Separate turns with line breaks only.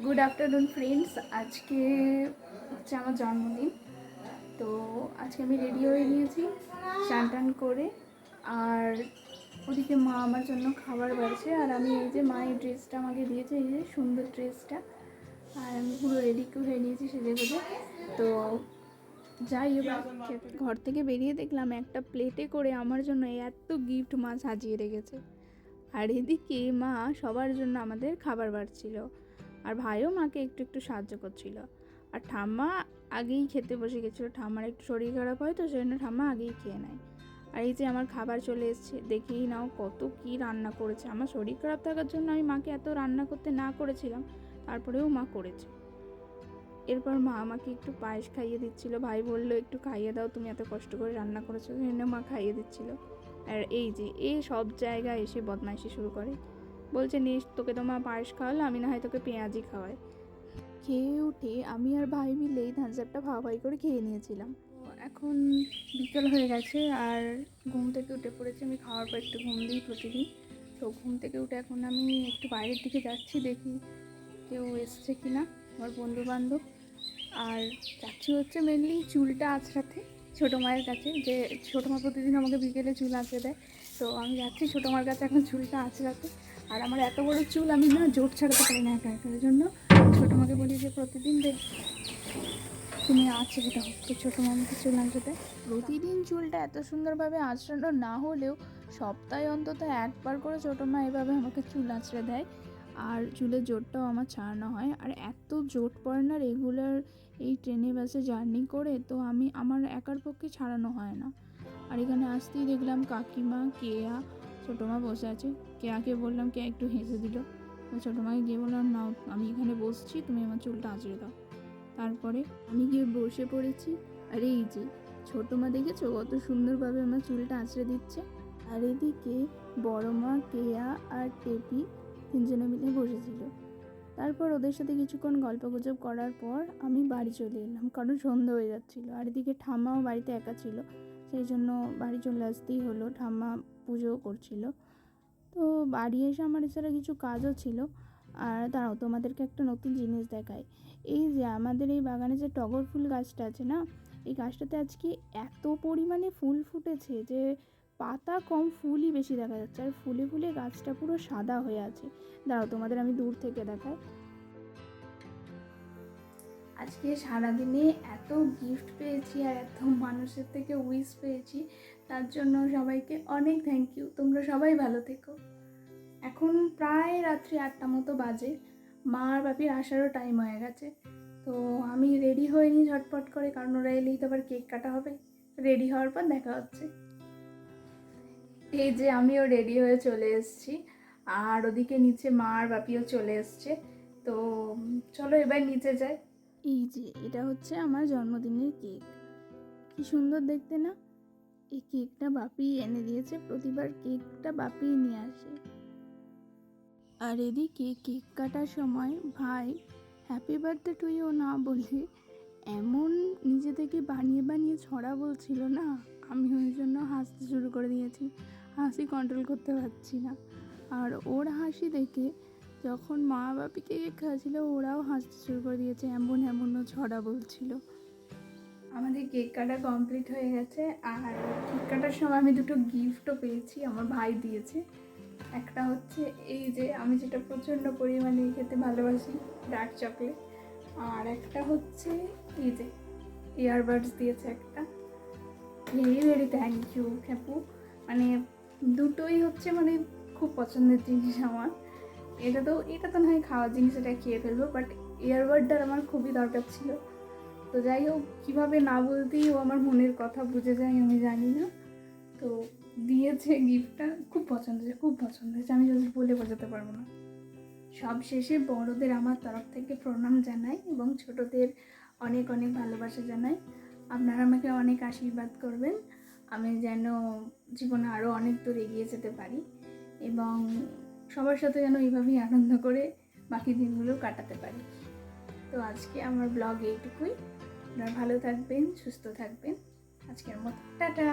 Good afternoon friends. আজকে হচ্ছে আমার জন্মদিন। তো আজকে আমি রেডি হয়ে নিয়েছি স্নান টান করে। আর ওদিকে মা আমার জন্য খাবার বাড়ছে, আর আমি এই যে মা এই ড্রেসটা আমাকে দিয়েছে, এই যে সুন্দর ড্রেসটা, আর আমি পুরো রেডি হয়ে নিয়েছি সেজে গুজে। তো যাই এবার খেতে। ঘর থেকে বেরিয়ে দেখলাম একটা প্লেটে করে আমার জন্য এত গিফট মা সাজিয়ে রেখেছে। আর এদিকে মা সবার জন্য আমাদের খাবার বাড়ছিল, আর ভাইও মাকে একটু একটু সাহায্য করছিল। আর ঠাম্মা আগেই খেতে বসে গেছিলো। ঠাম্মার একটু শরীর খারাপ হয়, তো সেই জন্য ঠাম্মা আগেই খেয়ে নেয়। আর এই যে আমার খাবার চলে এসছে, দেখেই নাও কত কি রান্না করেছে। আমার শরীর খারাপ থাকার জন্য আমি মাকে এত রান্না করতে না করেছিলাম, তারপরেও মা করেছে। এরপর মা আমাকে একটু পায়েস খাইয়ে দিচ্ছিল। ভাই বললো একটু খাইয়ে দাও, তুমি এত কষ্ট করে রান্না করেছো। সেই জন্য মা খাইয়ে দিচ্ছিল। আর এই যে এই সব জায়গায় এসে বদমাইশি শুরু করে, বলছে নিস তোকে তো মা পায়েস খাওয়ালো, আমি না হয় তোকে পেঁয়াজি খাওয়াই। খেয়ে উঠে আমি আর ভাই মিলেই ধানচাপটা ভাগাভাগি করে খেয়ে নিয়েছিলাম। এখন বিকেল হয়ে গেছে, আর ঘুম থেকে উঠে পড়েছি। আমি খাওয়ার পর একটু ঘুম দিই প্রতিদিন। তো ঘুম থেকে উঠে এখন আমি একটু বাইরের দিকে যাচ্ছি, দেখি কেউ এসছে কি না, আমার বন্ধু বান্ধব। আর যাচ্ছি হচ্ছে মেনলি চুলটা আঁচড়াতে ছোটো মায়ের কাছে, যে ছোটো মা প্রতিদিন আমাকে বিকেলে চুল আঁচড়ে দেয়। তো আমি যাচ্ছি ছোটো মার কাছে এখন চুলটা আঁচড়াতে। আর আমার এত বড় চুল, আমি না জোট ছাড়াতে পারি না একা একা, ওই জন্য ছোটো মাকে বলি যে প্রতিদিন তুমি আঁচড়ে দাও। তো ছোটো মা আমাকে চুল আঁচড়ে দেয়। প্রতিদিন চুলটা এত সুন্দরভাবে আঁচড়ানো না হলেও সপ্তাহে অন্তত একবার করে ছোটো মা এভাবে আমাকে চুল আঁচড়ে দেয়। আর চুলের জোটটাও আমার ছাড়ানো হয়। আর এত জোট পড়ে না রেগুলার এই ট্রেনে বাসে জার্নি করে, তো আমার একার পক্ষে ছাড়ানো হয় না। আর এখানে আসতেই দেখলাম কাকিমা, কেয়া, ছোটো মা বসে আছে। কেয়াকে বললাম, কেয়া একটু হেসে দিল। ছোটো মাকে গিয়ে বললাম, নাও আমি এখানে বসছি, তুমি আমার চুলটা আঁচড়ে দাও। তারপরে আমি গিয়ে বসে পড়েছি। আর এই যে ছোটো মা দেখেছো কত সুন্দরভাবে আমার চুলটা আঁচড়ে দিচ্ছে। আর এদিকে বড় মা, কেয়া আর টেপি তিনজনে মিলে বসেছিল। তারপর ওদের সাথে কিছুক্ষণ গল্পগুজব করার পর আমি বাড়ি চলে এলাম, কারণ সন্ধ্যা হয়ে যাচ্ছিলো। আর এদিকে ঠাম্মাও বাড়িতে একা ছিল, সেই জন্য বাড়ি চলে আসতেই হলো। ঠাম্মা পুজোও করছিল। তো বাড়ি এসে আমার এছাড়া কিছু কাজও ছিল। আর দাঁড়াও, তোমাদেরকে একটা নতুন জিনিস দেখাই। এই যে আমাদের এই বাগানে যে টগর ফুল গাছটা আছে না, এই গাছটাতে আজকে এত পরিমাণে ফুল ফুটেছে যে পাতা কম, ফুলই বেশি দেখা যাচ্ছে। আর ফুলে ফুলে গাছটা পুরো সাদা হয়ে আছে। দাঁড়াও তোমাদের আমি দূর থেকে দেখাই। আজকে সারাদিনে এত গিফট পেয়েছি আর এত মানুষের থেকে উইশ পেয়েছি, তার জন্য সবাইকে অনেক থ্যাংক ইউ। তোমরা সবাই ভালো থেকো। এখন প্রায় রাত্রি 8টা মতো বাজে। মা আর বাপির আসারও টাইম হয়ে গেছে। তো আমি রেডি হয়ে নিই ঝটপট করে, কারণ ওরা এলেই তো আবার কেক কাটা হবে। রেডি হওয়ার পর দেখা হচ্ছে। এই যে আমিও রেডি হয়ে চলে এসেছি, আর ওদিকে নিচে মা আর বাপিও চলে এসছে। তো চলো এবার নিচে যাই। এই যে এটা হচ্ছে আমার জন্মদিনের কেক, কি সুন্দর দেখতে না। এই কেকটা বাপি এনে দিয়েছে, প্রতিবার কেকটা বাপি নিয়ে আসে। আর এদিকে কেক কাটার সময় ভাই হ্যাপি বার্থডে টু ইউ না বলে এমন নিজে থেকে বানিয়ে বানিয়ে ছড়া বলছিল না, আমি ওই জন্য হাসতে শুরু করে দিয়েছি। হাসি কন্ট্রোল করতে পারছি না। আর ওর হাসি দেখে যখন মা বাপিকে কেক খাওয়াছিল, ওরাও হাসতে শুরু করে দিয়েছে, এমন এমনও ছড়া বলছিল। আমাদের কেক কাটা কমপ্লিট হয়ে গেছে। আর কেক কাটার সময় আমি দুটো গিফটও পেয়েছি, আমার ভাই দিয়েছে। একটা হচ্ছে এই যে আমি যেটা প্রচণ্ড পরিমাণে খেতে ভালোবাসি, ডার্ক চকলেট। আর একটা হচ্ছে এই যে ইয়ারবাডস দিয়েছে একটা। ভেরি ভেরি থ্যাংক ইউ খ্যাপু। মানে দুটোই হচ্ছে মানে খুব পছন্দের জিনিস আমার। এটা তো না হয় খাওয়ার জিনিস, এটা খেয়ে ফেলবো, বাট ইয়ারবাডটার আমার খুবই দরকার ছিল। তো যাই হোক, কীভাবে না বলতেই ও আমার মনের কথা বুঝে যায় আমি জানি না। তো দিয়েছে গিফটটা, খুব পছন্দ হয়েছে, খুব পছন্দ হয়েছে, আমি যদি বলে বোঝাতে পারবো না। সব শেষে বড়দের আমার তরফ থেকে প্রণাম জানাই এবং ছোটদের অনেক অনেক ভালোবাসা জানাই। আপনারা আমাকে অনেক আশীর্বাদ করবেন, আমি যেন জীবনে আরও অনেক দূর এগিয়ে যেতে পারি এবং সবার সাথে যেন এইভাবেই আনন্দ করে বাকি দিনগুলো কাটাতে পারি। তো আজকে আমার ব্লগ এইটুকুই। আপনারা ভালো থাকবেন, সুস্থ থাকবেন। আজকের মতো টাটা।